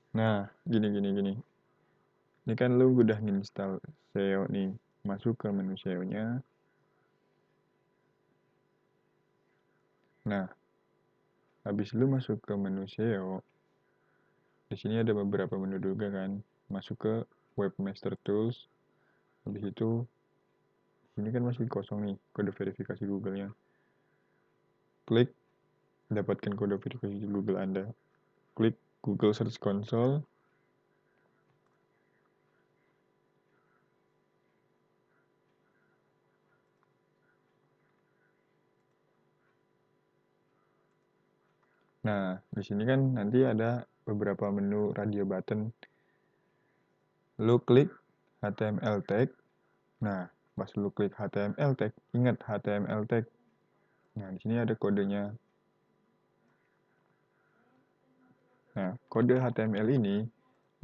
Nah, gini. Ini kan lu udah nginstal SEO nih. Masuk ke menu SEO-nya. Nah, habis lu masuk ke menu SEO, di sini ada beberapa menu juga kan. Masuk ke Webmaster Tools. Habis itu, ini kan masih kosong nih, kode verifikasi Google-nya. Klik, dapatkan kode verifikasi Google Anda. Klik Google Search Console. Nah, di sini kan nanti ada beberapa menu radio button. Lu klik HTML tag. Nah, pas lu klik HTML tag, ingat HTML tag. Nah, di sini ada kodenya. Nah, kode HTML ini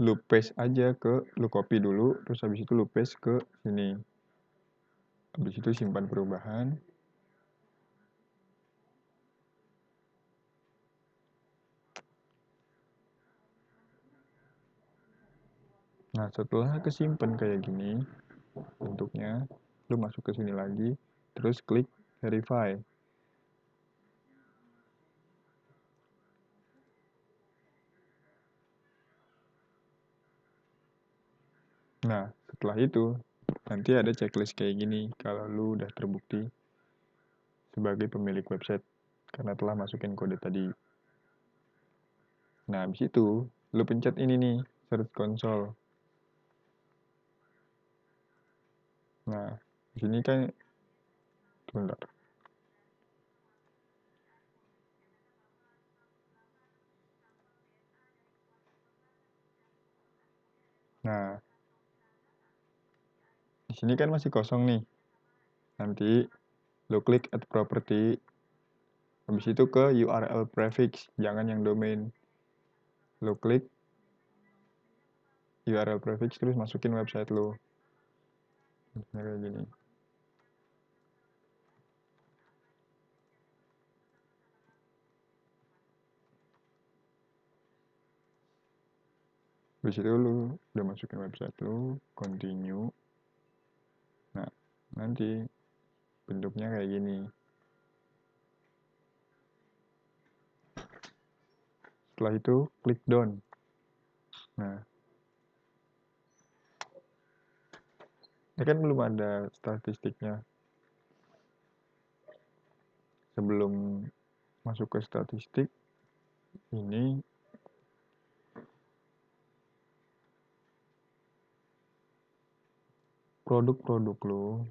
lu paste aja lu copy dulu, terus habis itu lu paste ke sini. Habis itu simpan perubahan. Nah, setelah kesimpan kayak gini bentuknya, lu masuk ke sini lagi, terus klik verify. Nah, setelah itu nanti ada checklist kayak gini kalau lu udah terbukti sebagai pemilik website karena telah masukin kode tadi. Nah, habis itu lu pencet ini nih, Search Console. Nah, di sini kan bentar. Nah, di sini kan masih kosong nih. Nanti lu klik add property. Habis itu ke URL prefix, jangan yang domain. Lu klik URL prefix terus masukin website lu. Kayak gini. Habis itu lu udah masukin website lu, continue. Nah, nanti bentuknya kayak gini. Setelah itu klik done. Nah, ini kan belum ada statistiknya. Sebelum masuk ke statistik, ini produk-produk lo.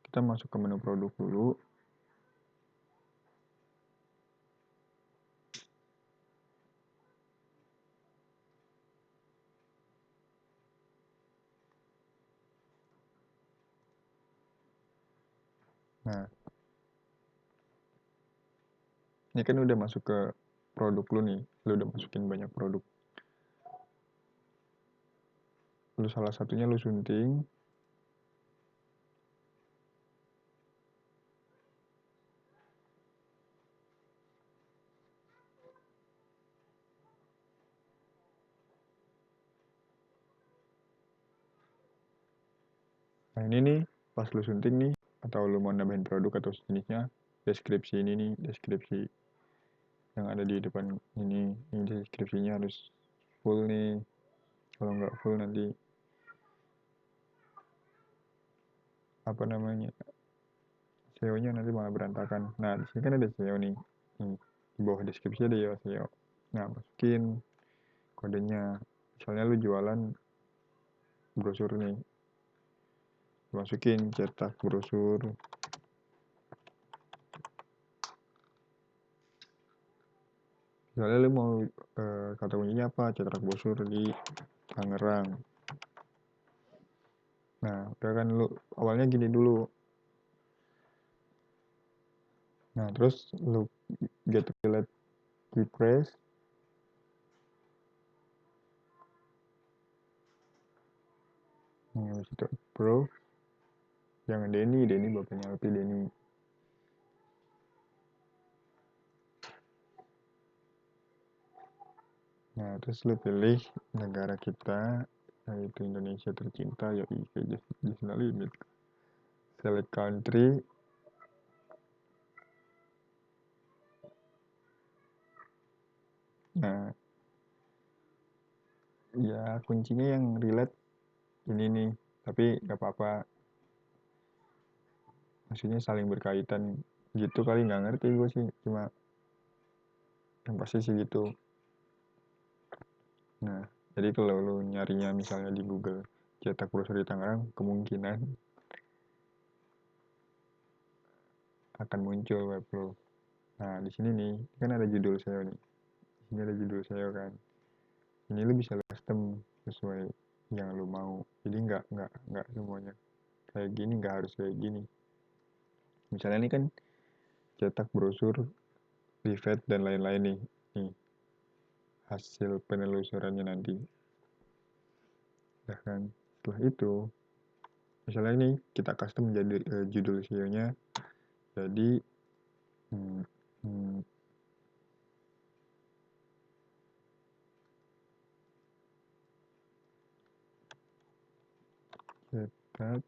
Kita masuk ke menu produk dulu. Nah, ini kan udah masuk ke produk lu nih. Lu udah masukin banyak produk. Lu salah satunya lu sunting. Nah, ini nih, pas lu sunting nih, atau lu mau nambahin produk atau sejenisnya, deskripsi ini nih, deskripsi yang ada di depan ini deskripsinya harus full nih. Kalau nggak full nanti apa namanya SEO-nya nanti malah berantakan. Nah, di sini kan ada SEO nih. Di bawah deskripsi ada ya SEO. Nah, masukin kodenya. Misalnya lu jualan brosur nih. Masukin cetak brosur. Misalnya lu mau kata kuncinya apa? Cetak brosur di Tangerang. Nah, udah kan lu awalnya gini dulu. Nah, terus lu get relate refresh. Nah, habis itu approve. Jangan Denny bapaknya Alpi Denny. Nah, terus lu pilih negara kita, yaitu Indonesia tercinta, yaitu just no limit. Select country. Nah, ya kuncinya yang relate ini nih, tapi nggak apa-apa, maksudnya saling berkaitan gitu kali, nggak ngerti gue sih, cuma yang pasti sih gitu. Nah, jadi kalau lu nyarinya misalnya di Google cetak brosur di Tangerang, kemungkinan akan muncul web lo. Nah, di sini nih kan ada judul SEO nih. Di sini ada judul SEO kan. Ini lu bisa custom sesuai yang lu mau. Jadi nggak semuanya kayak gini, nggak harus kayak gini. Misalnya ini kan cetak brosur, rivet dan lain-lain nih. Nih, hasil penelusurannya nanti. Nah kan, setelah itu misalnya ini kita custom jadi judul SEO-nya jadi hmm, hmm, cetak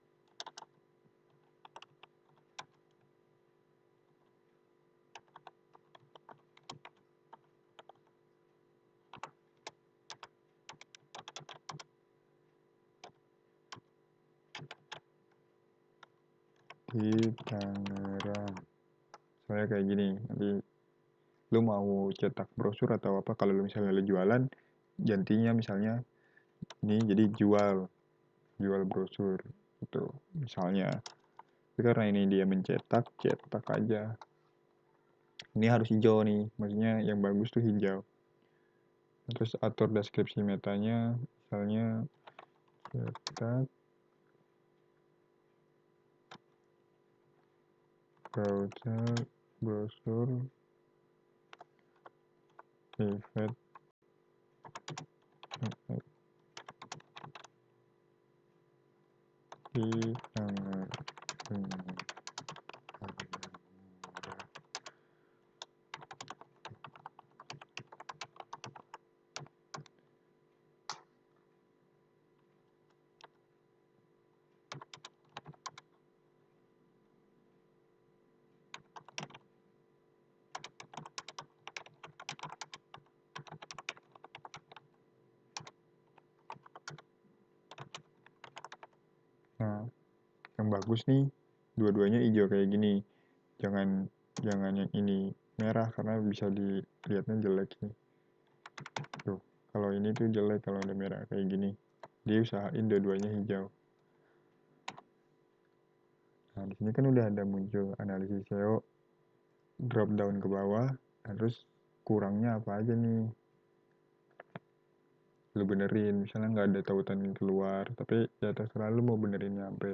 di Tangerang. Soalnya kayak gini, nanti lu mau cetak brosur atau apa, kalau lu misalnya lu jualan, gantinya misalnya ini jadi jual brosur itu misalnya. Tapi karena ini dia mencetak, cetak aja. Ini harus hijau nih, maksudnya yang bagus tuh hijau. Terus atur deskripsi metanya, misalnya cetak brosur rivet di Tangerang. Nah, yang bagus nih dua-duanya hijau kayak gini, jangan jangan yang ini merah karena bisa dilihatnya jelek nih. Tuh, kalau ini tuh jelek kalau udah merah kayak gini. Dia usahain dua-duanya hijau. Nah, di sini kan udah ada muncul analisis SEO, drop down ke bawah, terus kurangnya apa aja nih. Lu benerin, misalnya nggak ada tautan keluar, tapi ya terserah lu mau benerin sampai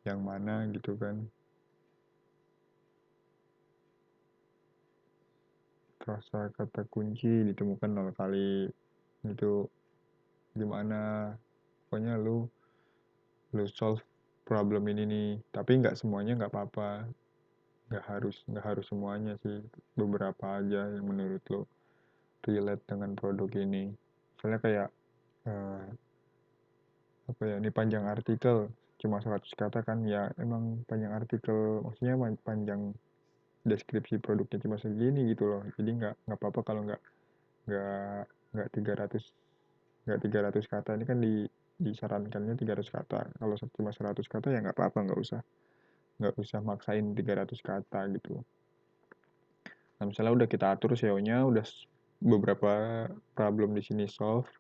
yang mana gitu kan. Frasa kata kunci ditemukan 0 kali, itu gimana, pokoknya lu solve problem ini nih, tapi nggak semuanya nggak apa-apa, nggak harus semuanya sih, beberapa aja yang menurut lo relate dengan produk ini. Misalnya kayak eh, apa ya, ini panjang artikel cuma 100 kata kan, ya emang panjang artikel, maksudnya panjang deskripsi produknya cuma segini gitu loh, jadi nggak apa-apa kalau nggak nggak 300 nggak 300 kata. Ini kan disarankannya 300 kata, kalau cuma 100 kata ya nggak apa-apa, nggak usah maksain 300 kata gitu. Nah, misalnya udah kita atur SEO-nya, udah beberapa problem di sini solve.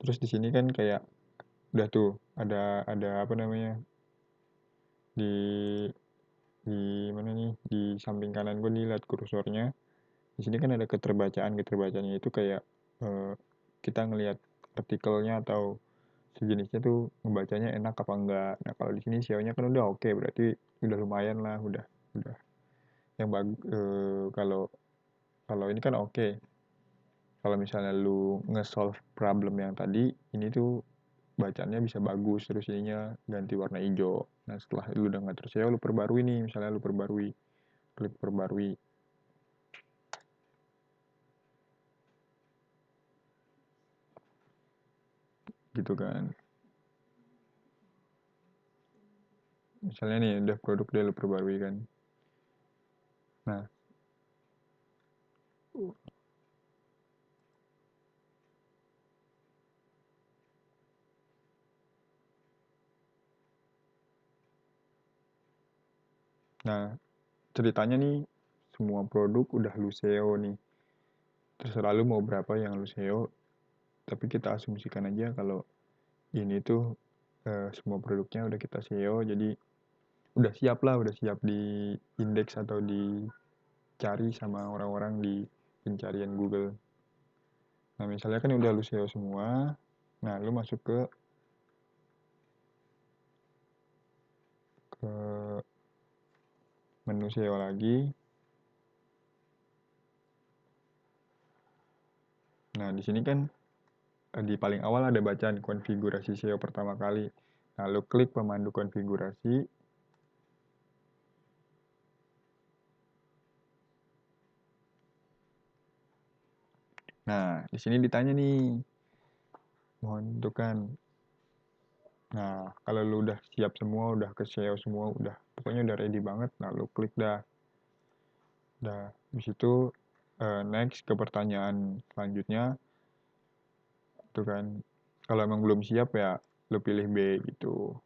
Terus di sini kan kayak udah tuh ada apa namanya, di di mana nih, di samping kanan gue nih, lihat kursornya. Di sini kan ada keterbacaannya itu kayak eh, kita ngelihat artikelnya atau sejenisnya tuh ngebacanya enak apa enggak. Nah, kalau di sini SEO-nya kan udah oke, berarti udah lumayan lah, udah yang bagus. Kalau kalau ini kan oke. Kalau misalnya lu nge-solve problem yang tadi, ini tuh bacanya bisa bagus, terus ininya ganti warna hijau. Nah, setelah lu udah ngatur SEO, lu perbarui nih, misalnya lu klik perbarui. gitu kan. Misalnya nih udah produk udah lu perbarui kan. Nah, ceritanya nih semua produk udah lu SEO nih. Terserah lu mau berapa yang lu SEO, tapi kita asumsikan aja kalau ini tuh semua produknya udah kita SEO, jadi udah siap lah, udah siap di indeks atau dicari sama orang-orang di pencarian Google. Nah, misalnya kan udah lu SEO semua, nah lu masuk ke menu SEO lagi. Nah, di sini kan di paling awal ada bacaan konfigurasi SEO pertama kali. Nah, lu klik pemandu konfigurasi. Nah, di sini ditanya nih, mohon tentukan. Nah, kalau lu udah siap semua, udah ke SEO semua, udah pokoknya udah ready banget, nah lu klik dah. Dah, di situ next ke pertanyaan selanjutnya. Itu kan, kalau emang belum siap ya lu pilih B gitu.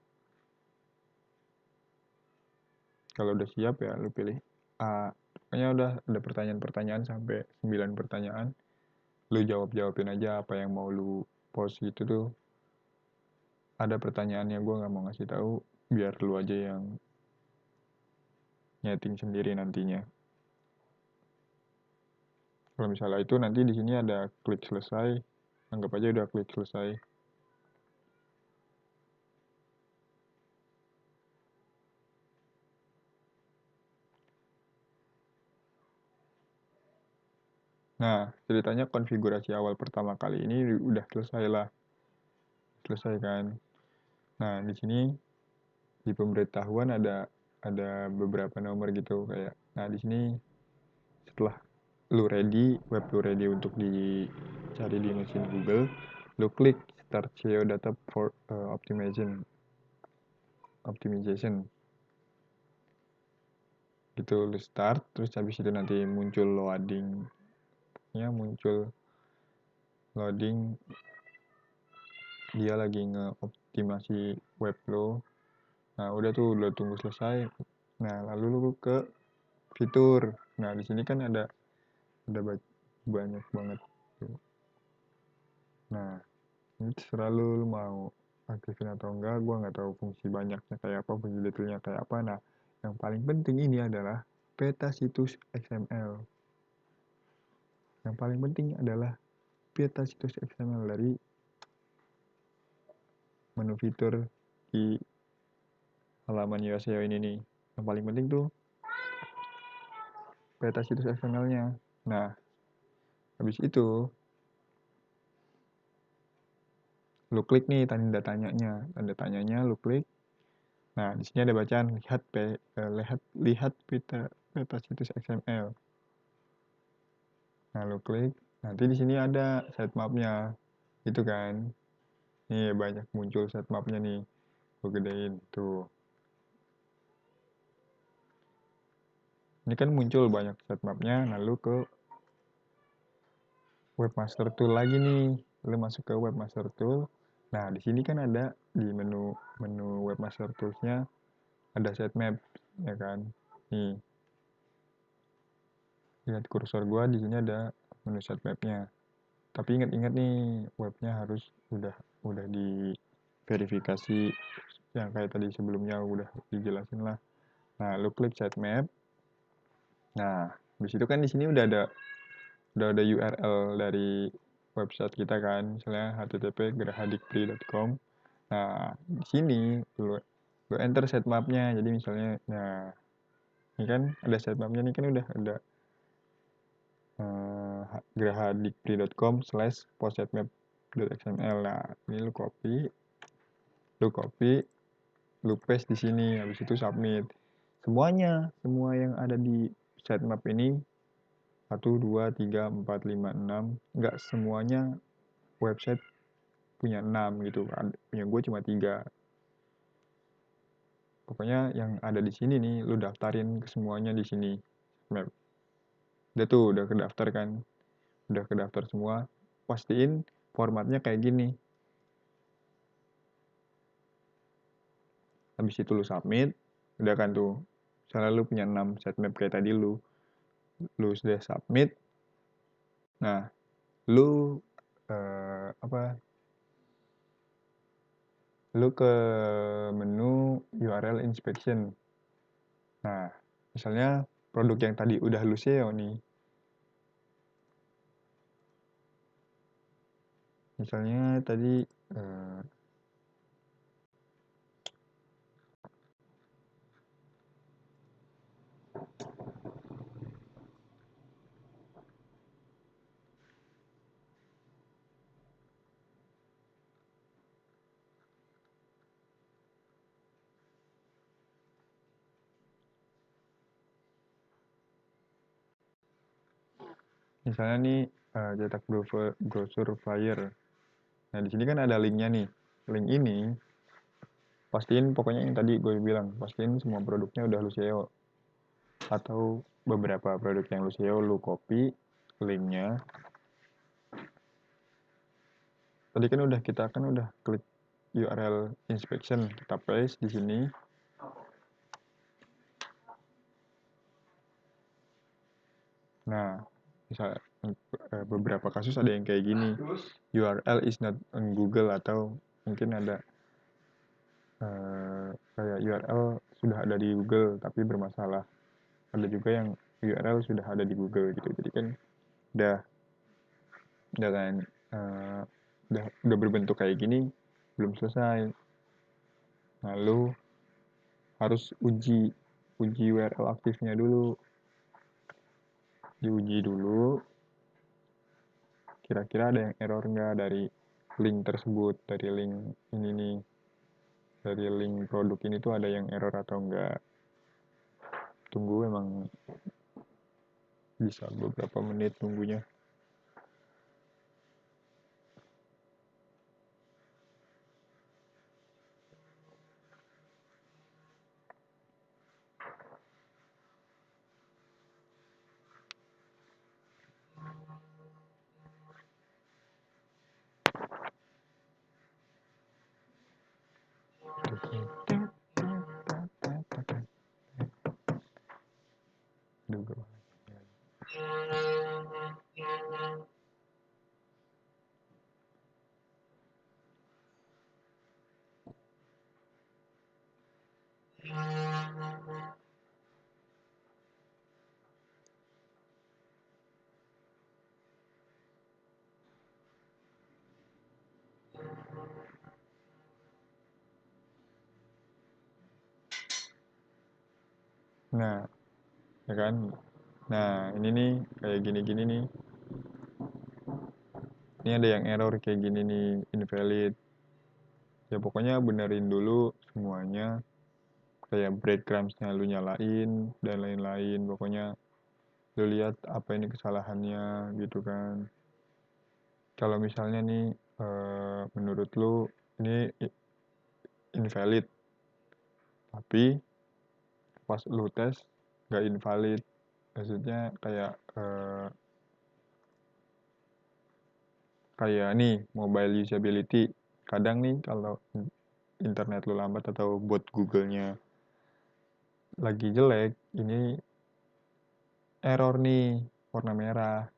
Kalau udah siap ya lu pilih A. Pokoknya udah ada pertanyaan-pertanyaan sampai 9 pertanyaan. Lu jawab-jawabin aja apa yang mau lu post gitu tuh. Ada pertanyaannya gue nggak mau ngasih tahu, biar lu aja yang nyeting sendiri nantinya. Kalau misalnya itu nanti di sini ada klik selesai, anggap aja udah klik selesai. Nah, ceritanya konfigurasi awal pertama kali ini udah selesai lah. Selesai kan. Nah, di sini di pemberitahuan ada beberapa nomor gitu kayak. Nah, di sini setelah lu ready, web lu ready untuk dicari di mesin Google, lu klik Start SEO Data for Optimization. Gitu lu start, terus habis itu nanti muncul loading, dia lagi ngeoptimasi web lo. Nah, udah tuh, udah tunggu selesai. Nah, lalu lu ke fitur. Nah, di sini kan ada banyak banget. Nah, ini terserah lu mau aktifin atau enggak. Gua nggak tahu fungsi banyaknya kayak apa, fungsi detailnya kayak apa. Nah, yang paling penting ini adalah peta situs XML. Yang paling penting adalah peta situs XML dari menu fitur di halaman SEO ini nih. Yang paling penting tuh peta situs XML-nya. Nah, habis itu lu klik nih tanda tanyanya lu klik. Nah, di sini ada bacaan lihat peta situs XML. Nah, lu klik. Nanti di sini ada sitemap-nya. Gitu kan. Nih banyak muncul sitemap-nya nih. Gue gedein tuh. Ini kan muncul banyak sitemap-nya. Nah, lu ke Webmaster Tool lagi nih. Lu masuk ke Webmaster Tool. Nah, di sini kan ada di menu Webmaster Tools-nya ada sitemap, ya kan? Nih, lihat kursor gua di sini ada menu sitemap-nya. Tapi ingat-ingat nih, webnya harus udah diverifikasi yang kayak tadi sebelumnya udah dijelasin lah. Nah, lu klik sitemap. Nah, di situ kan di sini udah ada URL dari website kita kan, misalnya http://gerahadikpri.com. Nah, di sini lu enter sitemapnya. Jadi misalnya, nah, ini kan ada sitemapnya nih kan udah ada gerahadikpri.com/postsetmap.xml. Nah, ini lu paste di sini, habis itu submit. Semua yang ada di sitemap ini 1, 2, 3, 4, 5, 6, enggak semuanya website punya 6 gitu kan, punya gue cuma 3. Pokoknya yang ada di sini nih lu daftarin ke semuanya di sini. Map. Udah tuh, udah kedaftar kan. Udah kedaftar semua. Pastiin formatnya kayak gini. Habis itu lu submit, udah kan tuh. Misalnya lu punya 6 sitemap kayak tadi lu sudah submit. Nah, lu lu ke menu URL inspection. Nah, misalnya produk yang tadi udah lu SEO nih. Misalnya tadi misalnya nih cetak brosur flyer. Nah, di sini kan ada linknya nih. Link ini pastiin pokoknya yang tadi gue bilang, pastiin semua produknya udah lu SEO. Atau beberapa produk yang lu SEO lu copy linknya. Tadi kan kita udah klik URL inspection, kita paste di sini. Nah, bisa beberapa kasus ada yang kayak gini. URL is not on Google, atau mungkin ada kayak URL sudah ada di Google tapi bermasalah. Ada juga yang URL sudah ada di Google gitu. Jadi kan udah kan udah berbentuk kayak gini belum selesai. Lalu harus uji URL aktifnya dulu. Diuji dulu kira-kira ada yang error nggak dari link tersebut, dari link ini nih, dari link produk ini tuh ada yang error atau enggak. Tunggu, emang bisa beberapa menit tunggunya. Nah, ya kan? Nah, ini nih kayak gini-gini nih. Ini ada yang error kayak gini nih, invalid. Ya pokoknya benerin dulu semuanya. Kayak breadcrumbs-nya lu nyalain dan lain-lain. Pokoknya lu lihat apa ini kesalahannya gitu kan. Kalau misalnya nih menurut lu ini invalid, tapi pas lu tes nggak invalid, maksudnya kayak nih mobile usability. Kadang nih kalau internet lu lambat atau bot Google-nya lagi jelek, ini error nih, warna merah.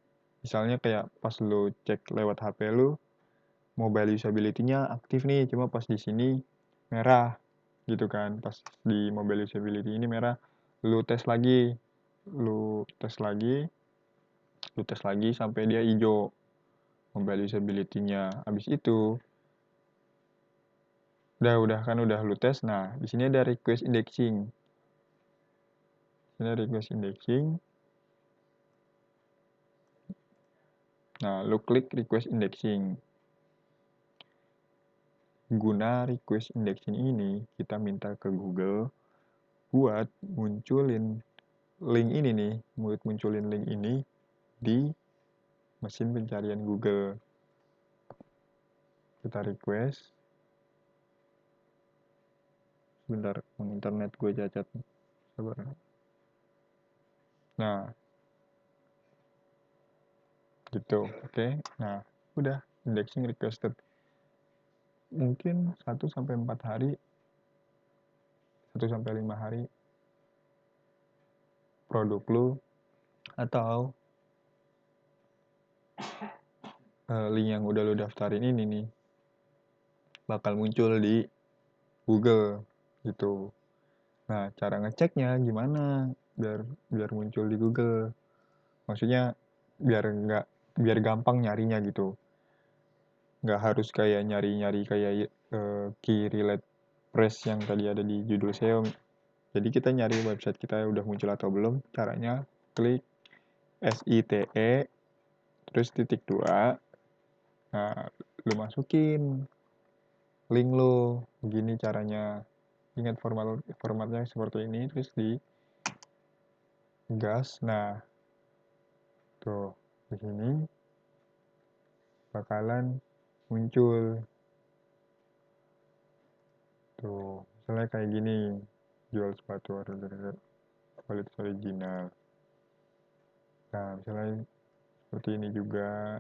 Misalnya kayak pas lu cek lewat HP lu, mobile usability-nya aktif nih, cuma pas di sini merah gitu kan. Pas di mobile usability ini merah, lu tes lagi, lu tes lagi, lu tes lagi sampai dia hijau mobile usability-nya. Habis itu udah lu tes. Nah, di sini ada request indexing. Ini request indexing. Nah, lu klik request indexing. Guna request indexing ini, kita minta ke Google buat munculin link ini nih, munculin link ini di mesin pencarian Google. kita request. Sebentar, internet gue cacat. Sabar. Nah, gitu, oke. Nah, udah indexing requested. Mungkin 1-4 hari, 1-5 hari produk lu atau link yang udah lu daftarin ini nih bakal muncul di Google gitu. Nah, cara ngeceknya gimana biar biar muncul di Google? Maksudnya biar gampang nyarinya gitu. Nggak harus kayak nyari-nyari kayak key relate phrase yang tadi ada di judul SEO. Jadi kita nyari website kita udah muncul atau belum. Caranya klik SITE terus ×2. Nah, lu masukin link lu. Begini caranya. Ingat formatnya seperti ini terus di gas. Nah, tuh di sini bakalan muncul tuh misalnya kayak gini, jual sepatu kualitas original. Nah, misalnya seperti ini juga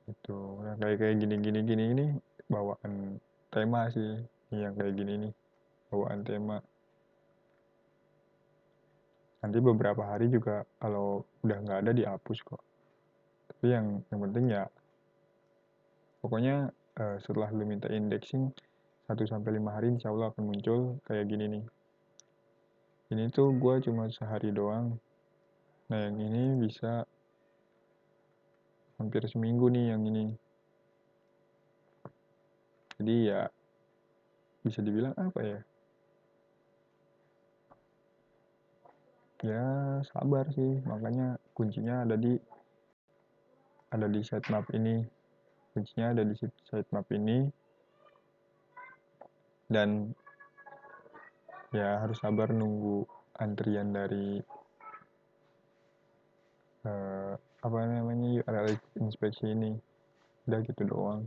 gitu. Nah, kayak gini ini bawaan tema sih. Ini yang kayak gini nih, bawaan tema. Nanti beberapa hari juga kalau udah nggak ada dihapus kok. Tapi yang penting ya pokoknya setelah lu minta indexing 1-5 hari insya Allah akan muncul kayak gini nih. Ini tuh gue cuma sehari doang. Nah, yang ini bisa hampir seminggu nih yang ini. Jadi ya bisa dibilang apa ya? Ya sabar sih. Makanya kuncinya ada di sitemap ini. Kuncinya ada di sitemap ini. Dan ya harus sabar nunggu antrian dari apa namanya URL inspeksi ini. Udah gitu doang.